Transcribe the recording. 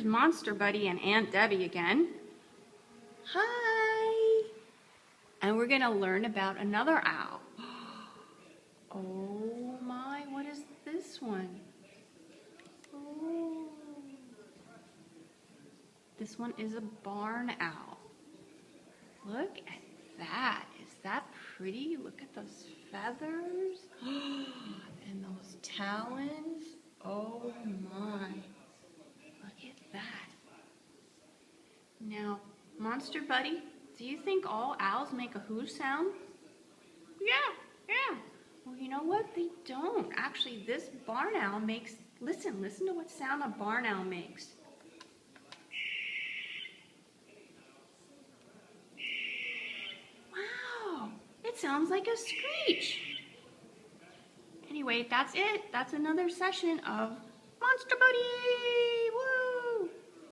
Here's Monster Buddy and Aunt Debbie again. Hi! And we're gonna learn about another owl. Oh my, what is this one? Oh. This one is a barn owl. Look at that. Is that pretty? Look at those feathers. And those talons. Oh my. Look at that. Now, Monster Buddy, do you think all owls make a whoo sound? Yeah. Well, you know what? They don't. Actually, this barn owl makes, listen to what sound a barn owl makes. Wow, it sounds like a screech. Anyway, that's it. That's another session of Monster Buddy.